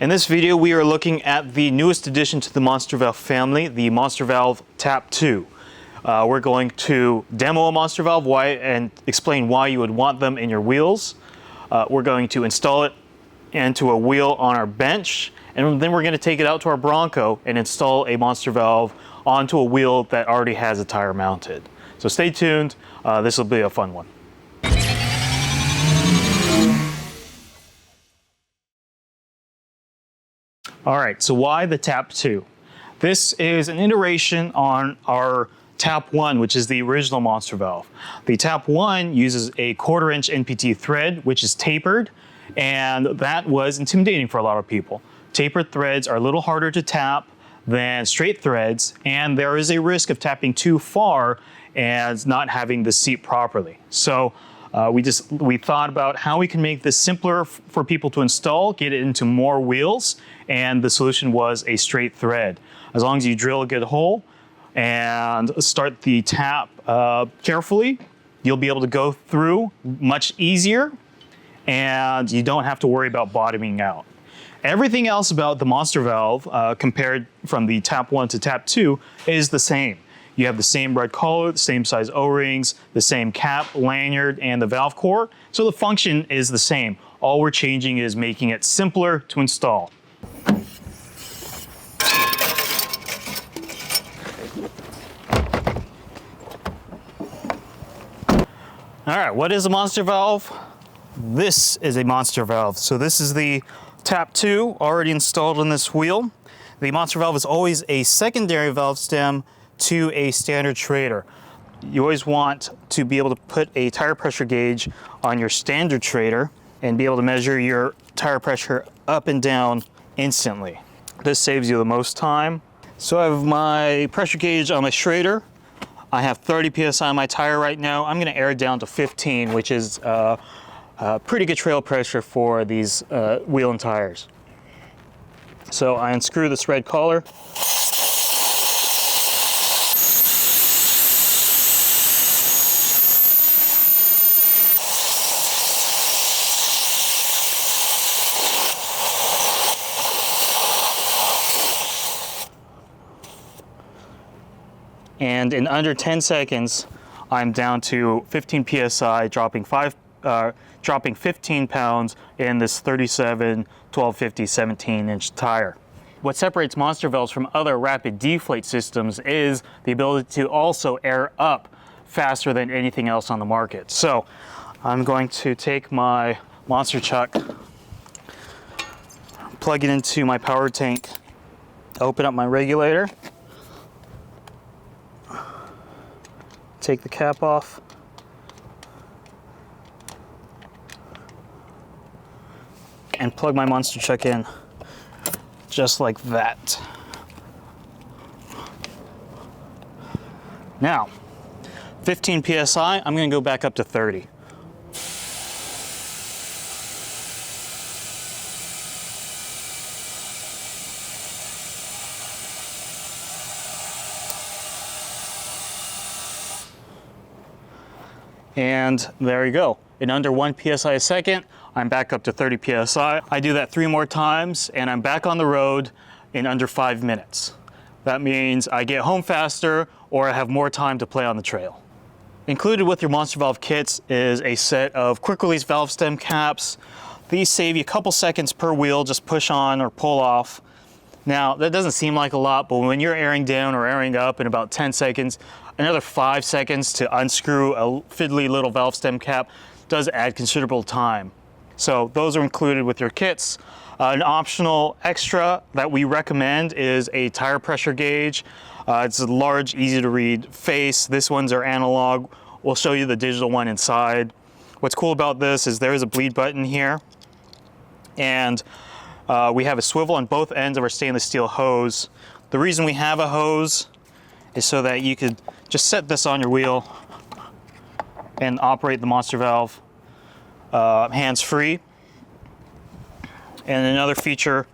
In this video, we are looking at the newest addition to the Monster Valve family, the Monster Valve Tap2. We're going to demo a Monster Valve and explain why you would want them in your wheels. We're going to install it into a wheel on our bench, and then we're going to take it out to our Bronco and install a Monster Valve onto a wheel that already has a tire mounted. So stay tuned, this will be a fun one. All right, so why the Tap2? This is an iteration on our Tap1, which is the original Monster Valve. The Tap1 uses a 1/4-inch NPT thread, which is tapered, and that was intimidating for a lot of people. Tapered threads are a little harder to tap than straight threads, and there is a risk of tapping too far and not having the seat properly. So we thought about how we can make this simpler for people to install, get it into more wheels, and the solution was a straight thread. As long as you drill a good hole and start the tap carefully, you'll be able to go through much easier, and you don't have to worry about bottoming out. Everything else about the Monster Valve, compared from the Tap1 to Tap2, is the same. You have the same red collar, the same size O-rings, the same cap, lanyard, and the valve core. So the function is the same. All we're changing is making it simpler to install. All right, what is a Monster Valve? This is a Monster Valve. So this is the Tap2 already installed on this wheel. The Monster Valve is always a secondary valve stem to a standard Schrader. You always want to be able to put a tire pressure gauge on your standard Schrader and be able to measure your tire pressure up and down instantly. This saves you the most time. So I have my pressure gauge on my Schrader. I have 30 PSI on my tire right now. I'm gonna air it down to 15, which is pretty good trail pressure for these wheel and tires. So I unscrew this red collar. And in under 10 seconds, I'm down to 15 PSI, dropping 15 pounds in this 37 1250 17-inch tire. What separates Monster Valves from other rapid deflate systems is the ability to also air up faster than anything else on the market. So I'm going to take my Monster Chuck, plug it into my power tank, open up my regulator, take the cap off, and plug my Monster Chuck in just like that. Now, 15 PSI, I'm gonna go back up to 30. And there you go. In under 1 PSI a second, I'm back up to 30 PSI. I do that 3 more times and I'm back on the road in under 5 minutes. That means I get home faster or I have more time to play on the trail. Included with your Monster Valve kits is a set of quick release valve stem caps. These save you a couple seconds per wheel, just push on or pull off. Now, that doesn't seem like a lot, but when you're airing down or airing up in about 10 seconds, another 5 seconds to unscrew a fiddly little valve stem cap does add considerable time. So those are included with your kits. An optional extra that we recommend is a tire pressure gauge. It's a large, easy to read face. This one's our analog. We'll show you the digital one inside. What's cool about this is there is a bleed button here, and we have a swivel on both ends of our stainless steel hose. The reason we have a hose is so that you could just set this on your wheel and operate the Monster Valve hands-free. And another feature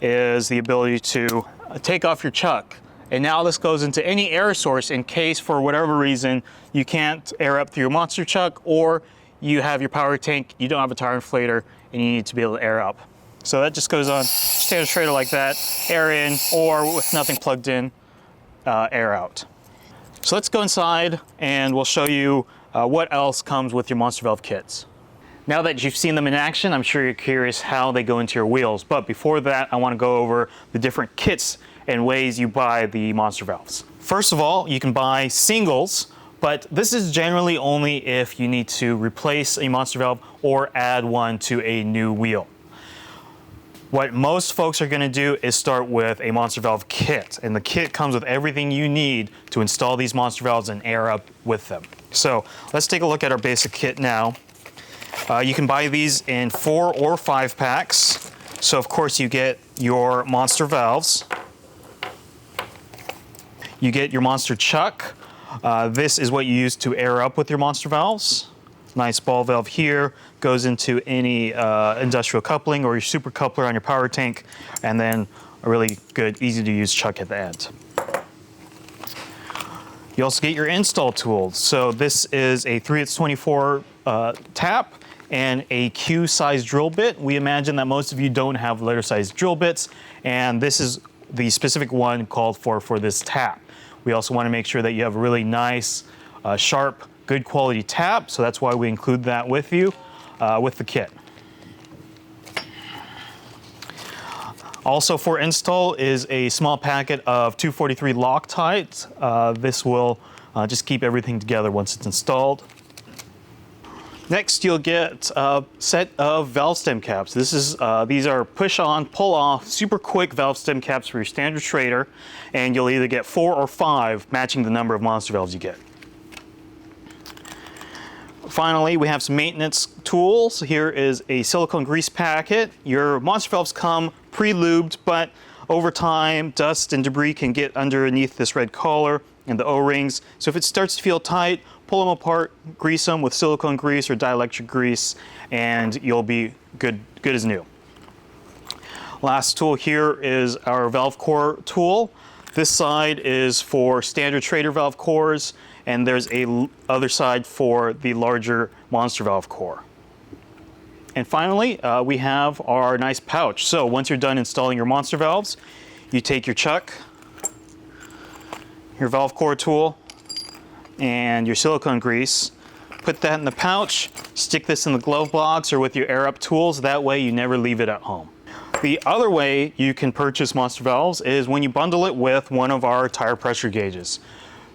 is the ability to take off your chuck. And now this goes into any air source in case for whatever reason you can't air up through your Monster Chuck, or you have your power tank, you don't have a tire inflator, and you need to be able to air up. So that just goes on standard trailer like that, air in, or with nothing plugged in, air out. So let's go inside and we'll show you what else comes with your Monster Valve kits. Now that you've seen them in action, I'm sure you're curious how they go into your wheels. But before that, I want to go over the different kits and ways you buy the Monster Valves. First of all, you can buy singles, but this is generally only if you need to replace a Monster Valve or add one to a new wheel. What most folks are going to do is start with a Monster Valve kit, and the kit comes with everything you need to install these Monster Valves and air up with them. So let's take a look at our basic kit now. You can buy these in 4 or 5 packs. So of course you get your Monster Valves. You get your Monster Chuck. This is what you use to air up with your Monster Valves. Nice ball valve here, goes into any industrial coupling or your super coupler on your power tank, and then a really good, easy to use chuck at the end. You also get your install tools. So this is a 3/24 tap and a Q size drill bit. We imagine that most of you don't have letter size drill bits, and this is the specific one called for this tap. We also want to make sure that you have a really nice, sharp, good quality tap, so that's why we include that with you, with the kit. Also for install is a small packet of 243 Loctite. This will just keep everything together once it's installed. Next, you'll get a set of valve stem caps. These are push on, pull off, super quick valve stem caps for your standard Schrader, and you'll either get 4 or 5, matching the number of Monster Valves you get. Finally, we have some maintenance tools. Here is a silicone grease packet. Your Monster Valves come pre-lubed, but over time, dust and debris can get underneath this red collar and the O-rings. So if it starts to feel tight, pull them apart, grease them with silicone grease or dielectric grease, and you'll be good as new. Last tool here is our valve core tool. This side is for standard Schrader valve cores, and there's a other side for the larger Monster Valve core. And finally, we have our nice pouch. So once you're done installing your Monster Valves, you take your chuck, your valve core tool, and your silicone grease, put that in the pouch, stick this in the glove box or with your air up tools. That way you never leave it at home. The other way you can purchase Monster Valves is when you bundle it with one of our tire pressure gauges.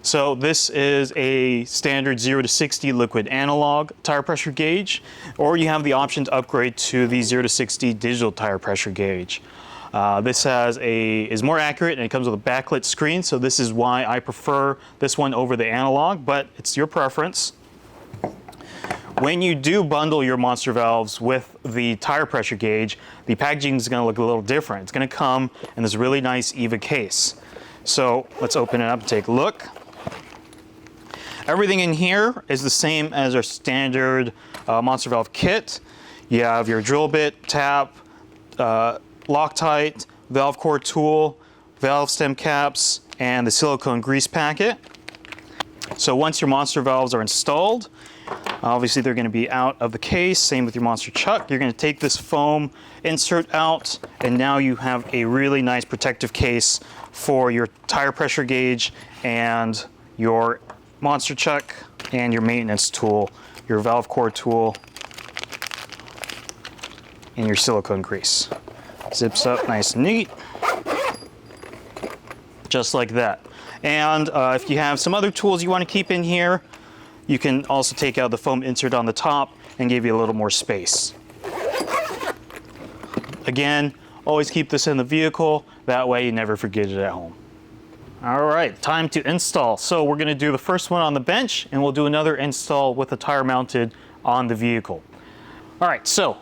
So this is a standard 0 to 60 liquid analog tire pressure gauge, or you have the option to upgrade to the 0 to 60 digital tire pressure gauge. This is more accurate, and it comes with a backlit screen, so this is why I prefer this one over the analog, but it's your preference. When you do bundle your Monster Valves with the tire pressure gauge, the packaging is going to look a little different. It's going to come in this really nice EVA case. So let's open it up and take a look. Everything in here is the same as our standard Monster Valve kit. You have your drill bit, tap, Loctite, valve core tool, valve stem caps, and the silicone grease packet. So once your Monster Valves are installed, obviously they're going to be out of the case. Same with your Monster Chuck. You're going to take this foam insert out, and now you have a really nice protective case for your tire pressure gauge and your Monster Chuck and your maintenance tool, your valve core tool, and your silicone grease. Zips up nice and neat, just like that. And if you have some other tools you want to keep in here, you can also take out the foam insert on the top and give you a little more space. Again, always keep this in the vehicle, that way you never forget it at home. All right, time to install. So we're going to do the first one on the bench, and we'll do another install with the tire mounted on the vehicle. All right, so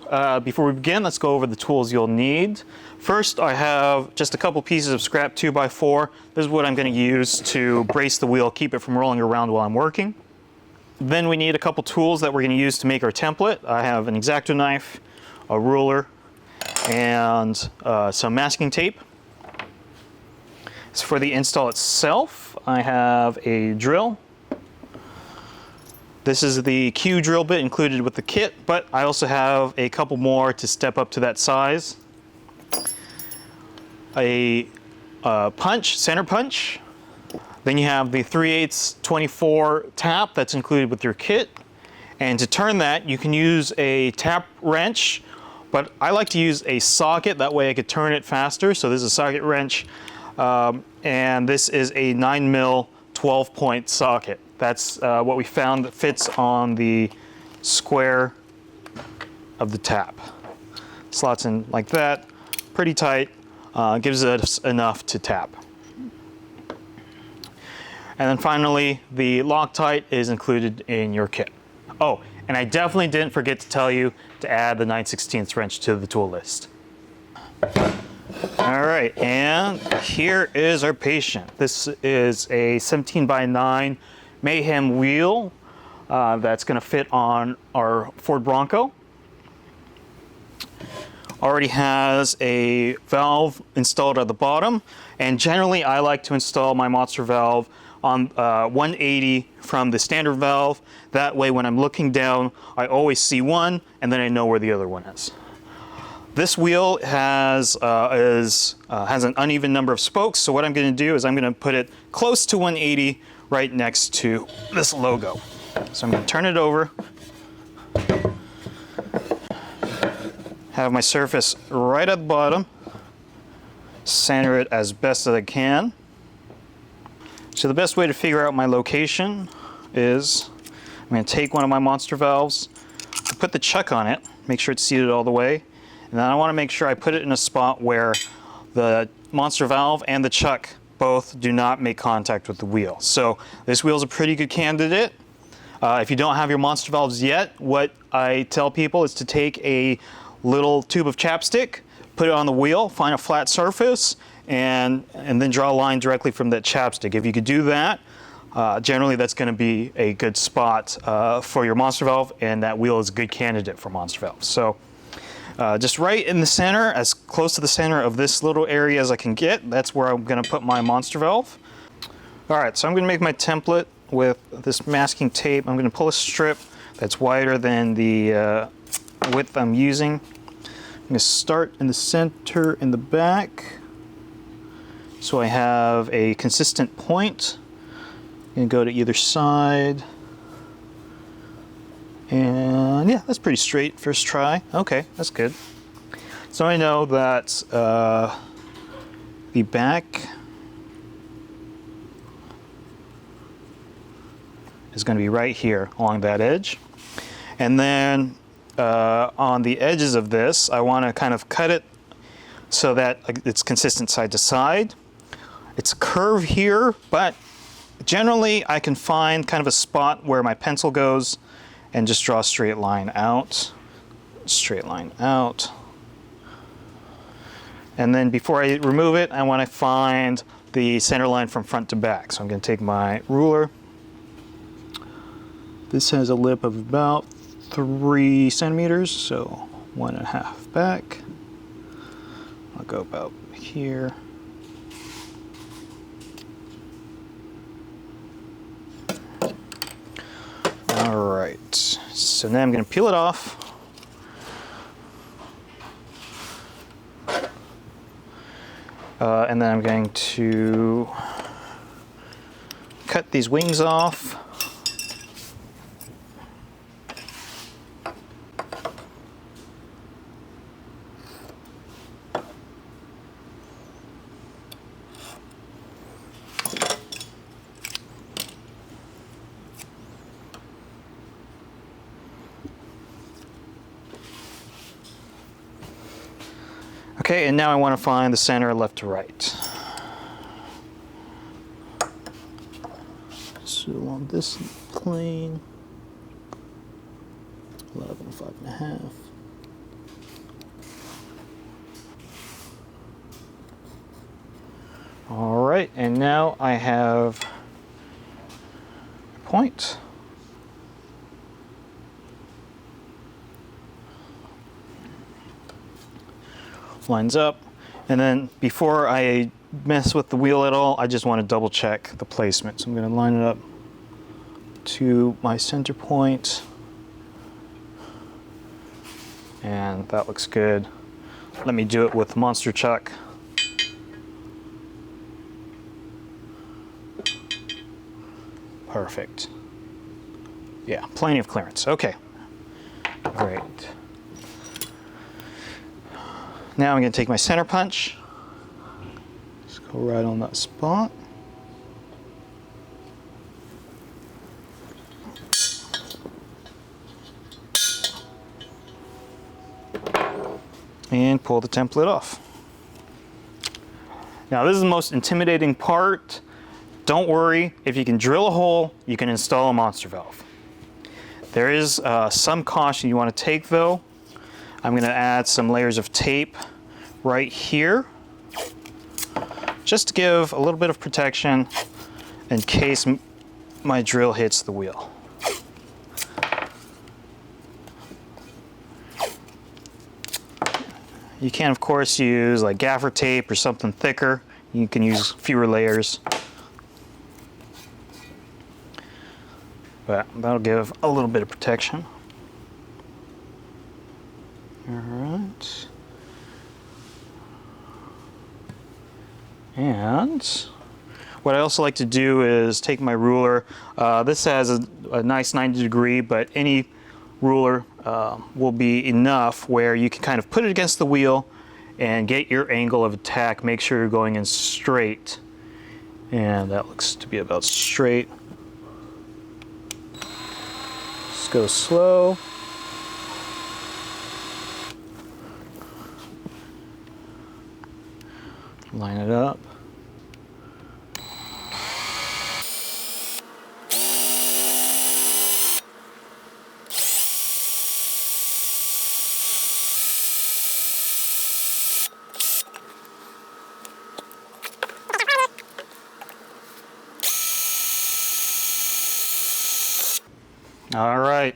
before we begin, let's go over the tools you'll need. First, I have just a couple pieces of scrap 2x4. This is what I'm going to use to brace the wheel, keep it from rolling around while I'm working. Then we need a couple tools that we're going to use to make our template. I have an X-Acto knife, a ruler, and some masking tape. So for the install itself, I have a drill. This is the Q drill bit included with the kit, but I also have a couple more to step up to that size. a punch, center punch. Then you have the 3/8 24 tap that's included with your kit. And to turn that, you can use a tap wrench, but I like to use a socket. That way I could turn it faster. So this is a socket wrench. And this is a 9mm 12-point socket. That's what we found that fits on the square of the tap. Slots in like that, pretty tight, gives us enough to tap. And then finally, the Loctite is included in your kit. Oh, and I definitely didn't forget to tell you to add the 9/16 wrench to the tool list. All right, and here is our patient. This is a 17x9 Mayhem wheel that's gonna fit on our Ford Bronco. Already has a valve installed at the bottom, and generally I like to install my monster valve on 180 from the standard valve. That way when I'm looking down, I always see one, and then I know where the other one is. This wheel has an uneven number of spokes, so what I'm going to do is I'm going to put it close to 180 right next to this logo. So I'm going to turn it over, have my surface right at the bottom, center it as best as I can. So the best way to figure out my location is I'm going to take one of my monster valves, put the chuck on it, make sure it's seated all the way, and then I want to make sure I put it in a spot where the monster valve and the chuck both do not make contact with the wheel. So this wheel is a pretty good candidate. If you don't have your monster valves yet, what I tell people is to take a little tube of chapstick, put it on the wheel, find a flat surface, and then draw a line directly from that chapstick. If you could do that, generally that's going to be a good spot for your monster valve, and that wheel is a good candidate for monster valves. So just right in the center, as close to the center of this little area as I can get, that's where I'm going to put my monster valve. All right, so I'm going to make my template with this masking tape. I'm going to pull a strip that's wider than the width I'm using. I'm going to start in the center in the back, so I have a consistent point. I'm going to go to either side. And yeah, that's pretty straight first try. Okay, that's good. So I know that the back is going to be right here along that edge. And then on the edges of this, I want to kind of cut it so that it's consistent side to side. It's a curve here, but generally I can find kind of a spot where my pencil goes and just draw a straight line out. Straight line out. And then before I remove it, I want to find the center line from front to back. So I'm going to take my ruler. This has a lip of about 3 centimeters, so 1.5 back. I'll go about here. All right, so now I'm going to peel it off. And then I'm going to cut these wings off. Okay, and now I want to find the center left to right. So on this plane, 11, 5.5. All right, and now I have a point. Lines up, and then before I mess with the wheel at all, I just want to double check the placement. So I'm going to line it up to my center point, and that looks good. Let me do it with Monster Chuck. Perfect. Yeah, plenty of clearance. Okay, great. Now I'm going to take my center punch. Just go right on that spot. And pull the template off. Now this is the most intimidating part. Don't worry, if you can drill a hole, you can install a monster valve. There is some caution you want to take though. I'm going to add some layers of tape right here, just to give a little bit of protection in case my drill hits the wheel. You can of course use like gaffer tape or something thicker. You can use fewer layers. But that'll give a little bit of protection. All right. And what I also like to do is take my ruler. This has a nice 90 degree, but any ruler will be enough where you can kind of put it against the wheel and get your angle of attack. Make sure you're going in straight. And that looks to be about straight. Just go slow. Line it up. All right,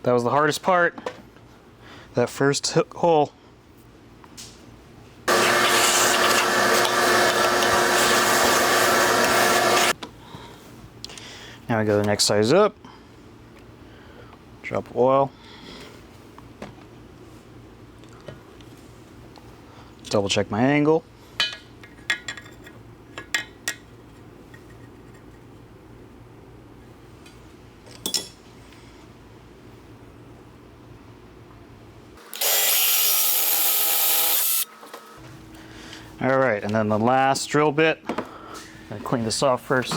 that was the hardest part, that first hole. Now I go the next size up, drop oil, double check my angle. All right, and then the last drill bit, I'm gonna clean this off first.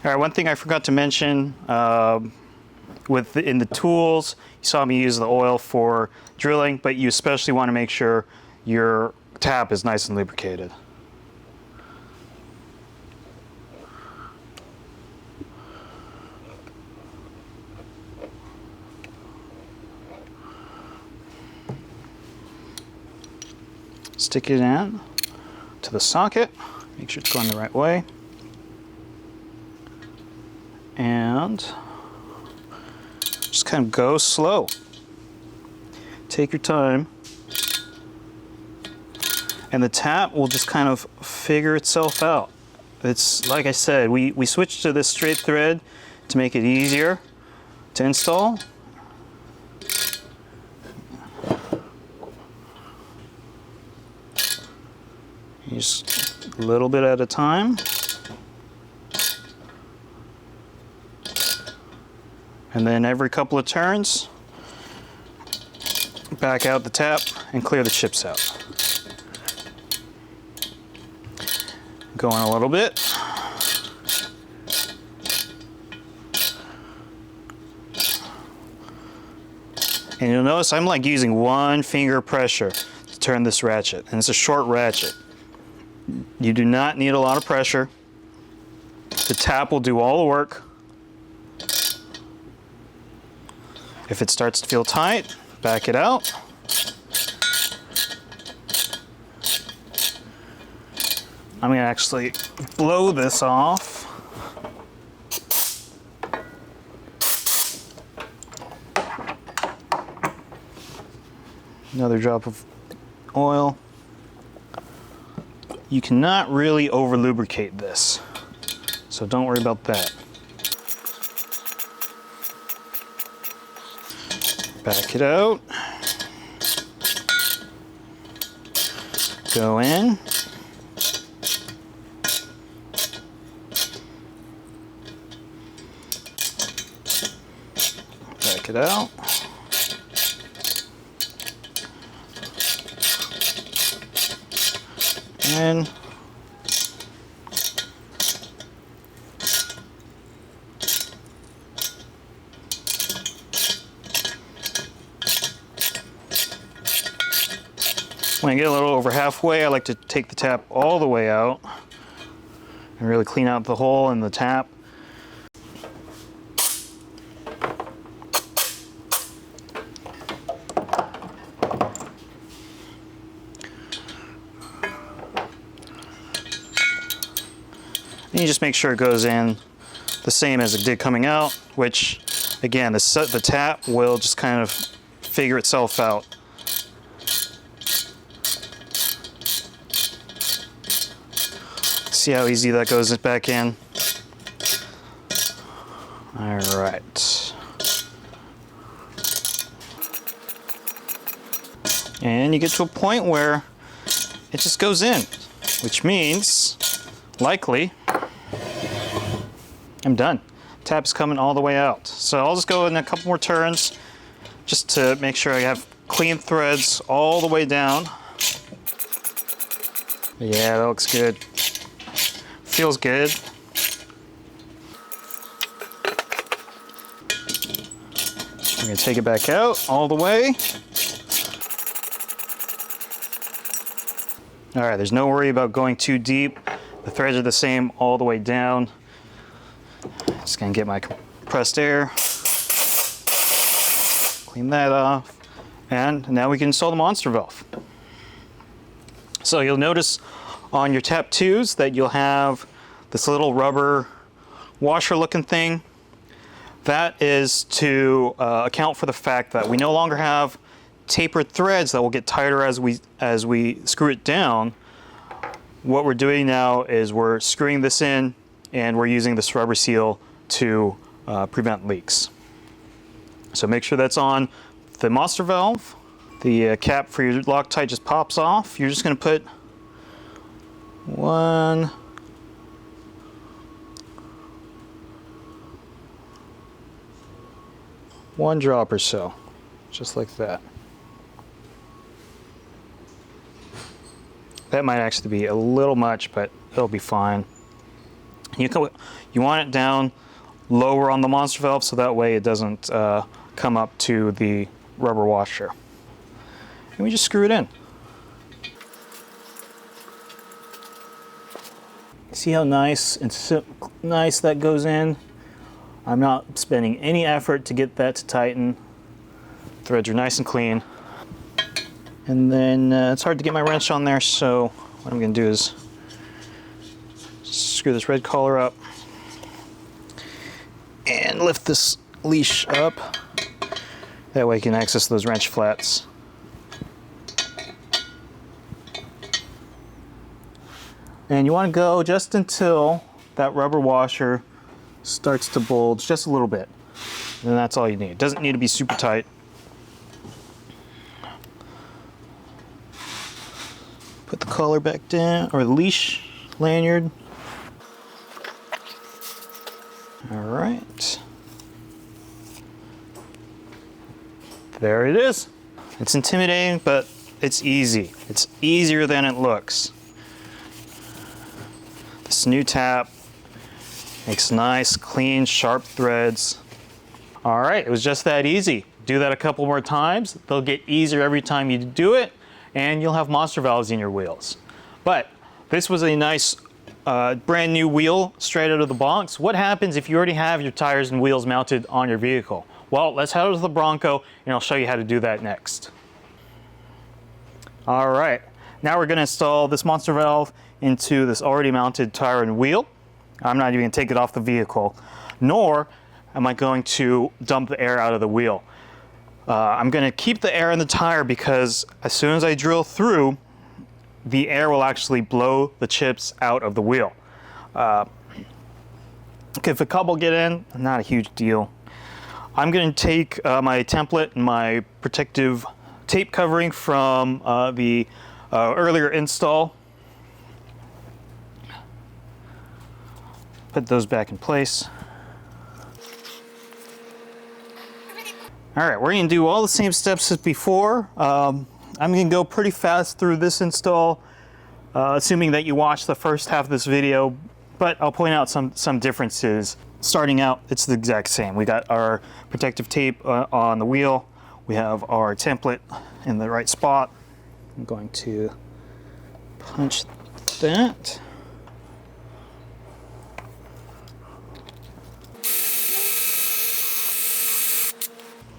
All right, one thing I forgot to mention, in the tools, you saw me use the oil for drilling, but you especially want to make sure your tap is nice and lubricated. Stick it in to the socket, make sure it's going the right way. And just kind of go slow. Take your time. And the tap will just kind of figure itself out. It's like I said, we switched to this straight thread to make it easier to install. Just a little bit at a time. And then every couple of turns, back out the tap and clear the chips out. Go in a little bit. And you'll notice I'm like using one finger pressure to turn this ratchet, and it's a short ratchet. You do not need a lot of pressure. The tap will do all the work. If it starts to feel tight, back it out. I'm gonna actually blow this off. Another drop of oil. You cannot really over lubricate this, so don't worry about that. Back it out. Go in. Back it out. And when I get a little over halfway, I like to take the tap all the way out and really clean out the hole in the tap. And you just make sure it goes in the same as it did coming out, which again, the tap will just kind of figure itself out. See how easy that goes back in? All right. And you get to a point where it just goes in, which means, likely, I'm done. Tap's coming all the way out. So I'll just go in a couple more turns just to make sure I have clean threads all the way down. Yeah, that looks good. Feels good. I'm gonna take it back out all the way. All right, there's no worry about going too deep. The threads are the same all the way down. Just gonna get my compressed air, clean that off, and now we can install the monster valve. So you'll notice on your TAP2s that you'll have this little rubber washer looking thing. That is to account for the fact that we no longer have tapered threads that will get tighter as we screw it down. What we're doing now is we're screwing this in and we're using this rubber seal to prevent leaks. So make sure that's on the monster valve. The cap for your Loctite just pops off. You're just going to put one drop or so, just like that. That might actually be a little much, but it'll be fine. You want it down lower on the monster valve so that way it doesn't come up to the rubber washer. And we just screw it in. See how nice and nice that goes in? I'm not spending any effort to get that to tighten. Threads are nice and clean. And then it's hard to get my wrench on there, so what I'm going to do is screw this red collar up and lift this leash up. That way you can access those wrench flats. And you want to go just until that rubber washer starts to bulge just a little bit. And that's all you need. It doesn't need to be super tight. Put the collar back down, or the leash lanyard. All right. There it is. It's intimidating, but it's easy. It's easier than it looks. This new tap makes nice, clean, sharp threads. All right, it was just that easy. Do that a couple more times. They'll get easier every time you do it, and you'll have monster valves in your wheels. But this was a nice brand new wheel straight out of the box. What happens if you already have your tires and wheels mounted on your vehicle? Well, let's head over to the Bronco and I'll show you how to do that next. All right, now we're going to install this monster valve into this already mounted tire and wheel. I'm not even going to take it off the vehicle, nor am I going to dump the air out of the wheel. I'm going to keep the air in the tire because as soon as I drill through, the air will actually blow the chips out of the wheel. If a couple get in, not a huge deal. I'm going to take my template and my protective tape covering from the earlier install. Put those back in place. All right, we're going to do all the same steps as before. I'm going to go pretty fast through this install, assuming that you watched the first half of this video, but I'll point out some differences. Starting out, it's the exact same. We got our protective tape on the wheel. We have our template in the right spot. I'm going to punch that.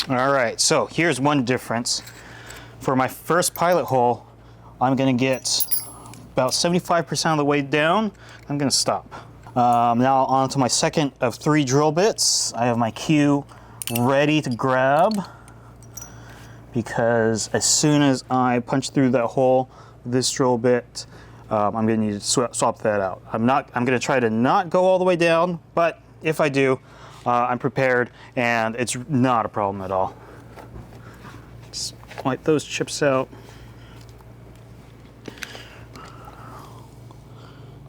All right, so here's one difference. For my first pilot hole, I'm gonna get about 75% of the way down. I'm gonna stop. Now on to my second of 3 drill bits. I have my cue ready to grab because as soon as I punch through that hole, this drill bit, I'm gonna need to swap that out. I'm gonna try to not go all the way down, but if I do, I'm prepared and it's not a problem at all. Just wipe those chips out.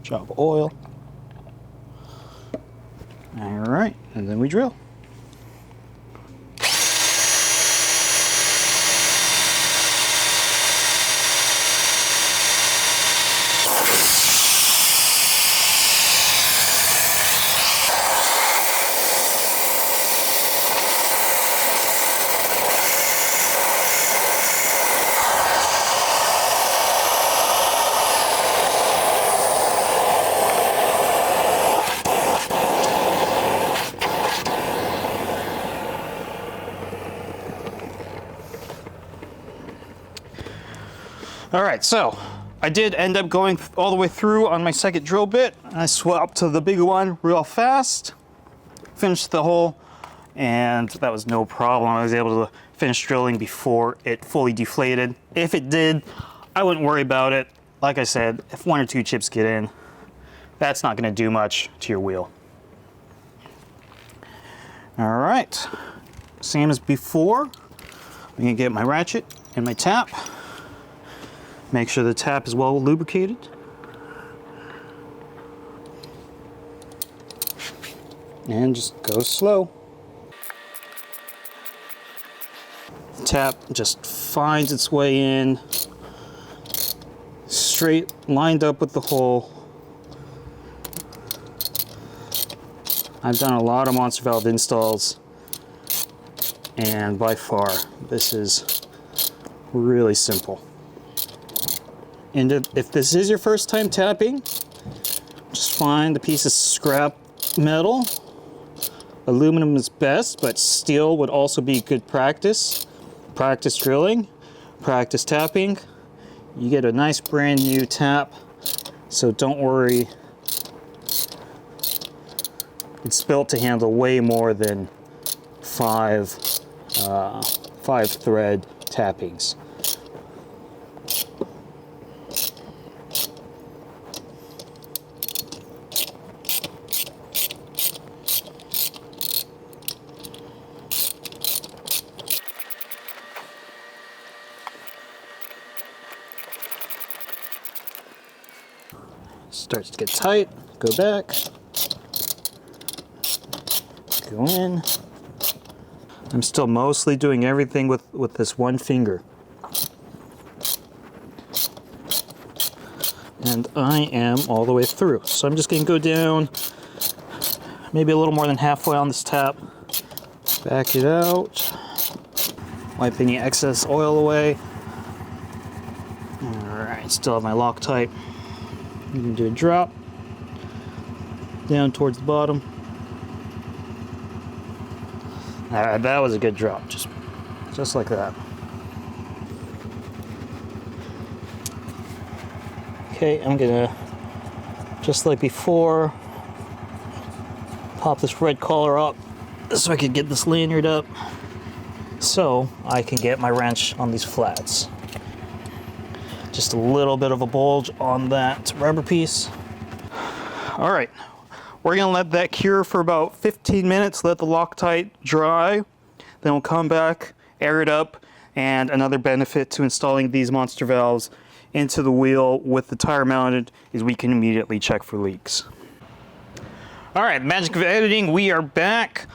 Drop oil. All right, and then we drill. All right, so I did end up going all the way through on my second drill bit. I swapped to the bigger one real fast, finished the hole, and that was no problem. I was able to finish drilling before it fully deflated. If it did, I wouldn't worry about it. Like I said, if 1 or 2 chips get in, that's not gonna do much to your wheel. All right, same as before. I'm gonna get my ratchet and my tap. Make sure the tap is well lubricated. And just go slow. The tap just finds its way in, straight, lined up with the hole. I've done a lot of monster valve installs, and by far, this is really simple. And if this is your first time tapping, just find a piece of scrap metal. Aluminum is best, but steel would also be good practice. Practice drilling, practice tapping. You get a nice brand new tap, so don't worry. It's built to handle way more than 5 thread tappings. Starts to get tight, go back, go in. I'm still mostly doing everything with this one finger. And I am all the way through. So I'm just gonna go down maybe a little more than halfway on this tap, back it out, wipe any excess oil away. All right, still have my Loctite. I'm gonna do a drop down towards the bottom. All right, that was a good drop, just like that. Okay, I'm gonna just like before. Pop this red collar up so I can get this lanyard up so I can get my wrench on these flats. Just a little bit of a bulge on that rubber piece. All right, we're gonna let that cure for about 15 minutes, let the Loctite dry. Then we'll come back, air it up, and another benefit to installing these monster valves into the wheel with the tire mounted is we can immediately check for leaks. All right, magic of editing, we are back.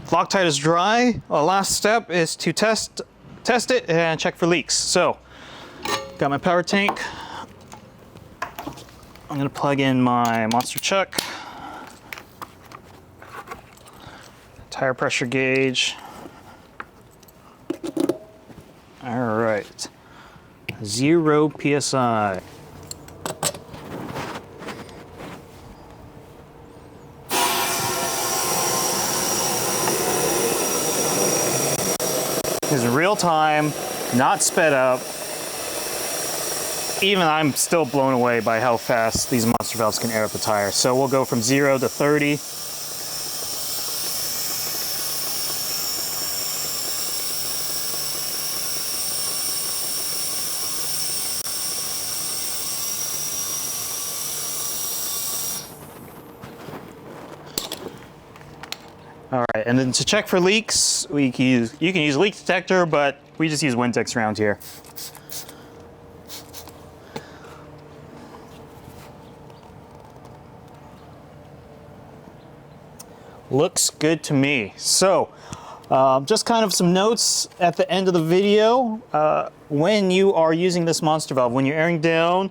Loctite is dry. Our last step is to test it and check for leaks. So, got my power tank. I'm gonna plug in my monster chuck. Tire pressure gauge. All right, 0 PSI. This is real time, not sped up. Even I'm still blown away by how fast these monster valves can air up the tire. So we'll go from 0 to 30. All right, and then to check for leaks, you can use leak detector, but we just use Windex around here. Looks good to me. So, just kind of some notes at the end of the video. When you are using this monster valve, when you're airing down,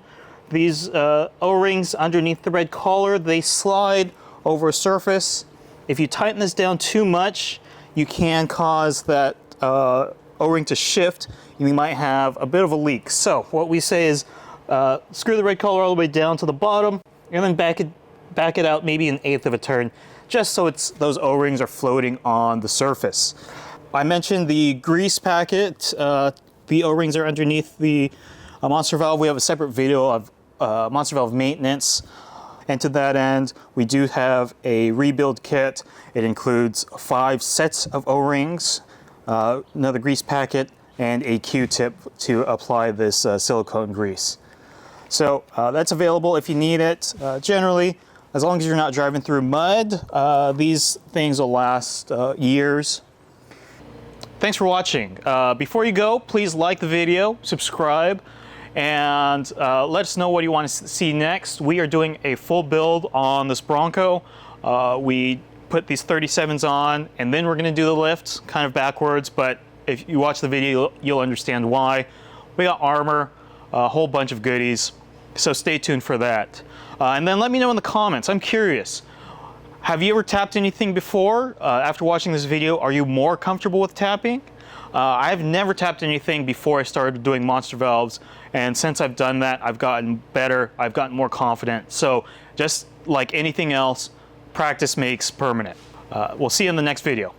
these O-rings underneath the red collar, they slide over a surface. If you tighten this down too much, you can cause that O-ring to shift. You might have a bit of a leak. So what we say is screw the red collar all the way down to the bottom and then back it out maybe 1/8 of a turn, just so those O-rings are floating on the surface. I mentioned the grease packet. The O-rings are underneath the monster valve. We have a separate video of monster valve maintenance. And to that end, we do have a rebuild kit. It includes 5 sets of O-rings, another grease packet, and a Q-tip to apply this silicone grease. So that's available if you need it. Generally, as long as you're not driving through mud, these things will last years. Thanks for watching. Before you go, please like the video, subscribe, and let us know what you want to see next. We are doing a full build on this Bronco. We put these 37s on, and then we're going to do the lift, kind of backwards, but if you watch the video, you'll understand why. We got armor, a whole bunch of goodies, so stay tuned for that. And then let me know in the comments. I'm curious. Have you ever tapped anything before? After watching this video, are you more comfortable with tapping? I've never tapped anything before I started doing monster valves, and since I've done that, I've gotten better, I've gotten more confident. So just like anything else, practice makes permanent. We'll see you in the next video.